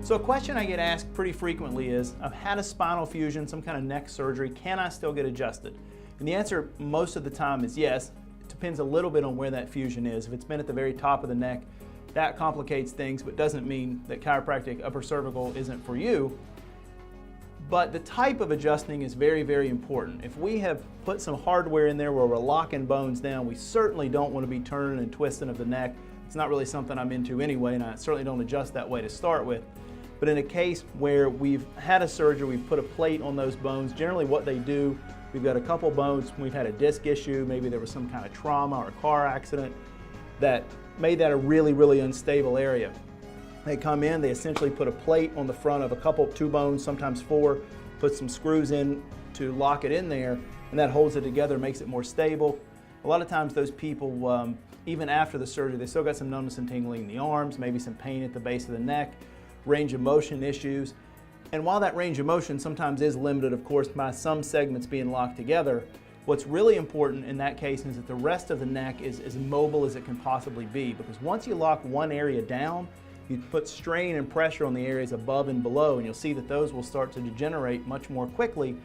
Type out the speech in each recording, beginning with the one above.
So a question I get asked pretty frequently is, I've had a spinal fusion, some kind of neck surgery, can I still get adjusted? And the answer most of the time is yes. It depends a little bit on where that fusion is. If it's been at the very top of the neck, that complicates things, but doesn't mean that chiropractic upper cervical isn't for you. But the type of adjusting is very, very important. If we have put some hardware in there where we're locking bones down, we certainly don't want to be turning and twisting of the neck. It's not really something I'm into anyway, and I certainly don't adjust that way to start with. But in a case where we've had a surgery, we've put a plate on those bones, generally what they do, we've got a couple bones, we've had a disc issue, maybe there was some kind of trauma or car accident that made that a really, really unstable area. They come in, they essentially put a plate on the front of two bones, sometimes four, put some screws in to lock it in there, and that holds it together, makes it more stable. A lot of times those people, even after the surgery, they still got some numbness and tingling in the arms, maybe some pain at the base of the neck, range of motion issues. And while that range of motion sometimes is limited, of course, by some segments being locked together, what's really important in that case is that the rest of the neck is as mobile as it can possibly be, because once you lock one area down, you put strain and pressure on the areas above and below, and you'll see that those will start to degenerate much more quickly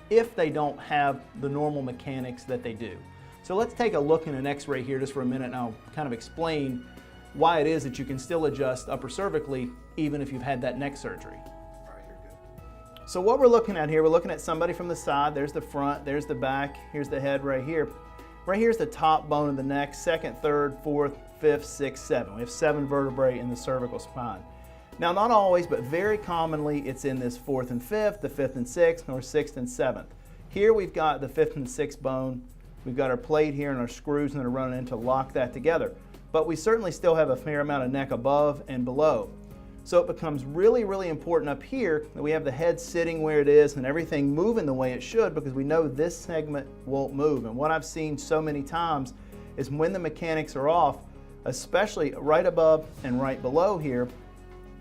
if they don't have the normal mechanics that they do. So let's take a look in an x-ray here just for a minute, and I'll kind of explain why it is that you can still adjust upper cervically even if you've had that neck surgery. All right, you're good. So what we're looking at here, we're looking at somebody from the side. There's the front, there's the back, here's the head right here. Right here's the top bone of the neck, second, third, fourth, fifth, sixth, seventh. We have 7 vertebrae in the cervical spine. Now, not always, but very commonly, it's in this 4th and 5th, the 5th and 6th, or 6th and 7th. Here we've got the 5th and 6th bone. We've got our plate here and our screws that are running in to lock that together. But we certainly still have a fair amount of neck above and below. So it becomes really, really important up here that we have the head sitting where it is and everything moving the way it should, because we know this segment won't move. And what I've seen so many times is when the mechanics are off, especially right above and right below here,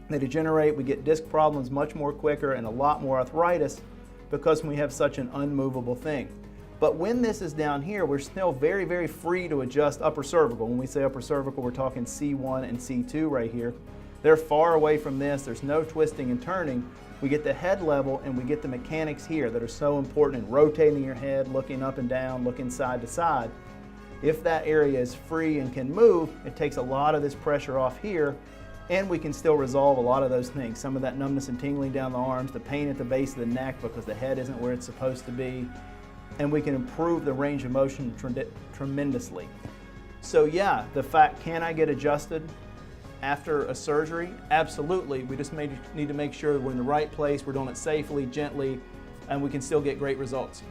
they degenerate, we get disc problems much more quicker and a lot more arthritis because we have such an unmovable thing. But when this is down here, we're still very, very free to adjust upper cervical. When we say upper cervical, we're talking C1 and C2 right here. They're far away from this. There's no twisting and turning. We get the head level and we get the mechanics here that are so important in rotating your head, looking up and down, looking side to side. If that area is free and can move, it takes a lot of this pressure off here, and we can still resolve a lot of those things. Some of that numbness and tingling down the arms, the pain at the base of the neck because the head isn't where it's supposed to be, and we can improve the range of motion tremendously. So yeah, the fact, can I get adjusted after a surgery? Absolutely. We just need to make sure that we're in the right place, we're doing it safely, gently, and we can still get great results.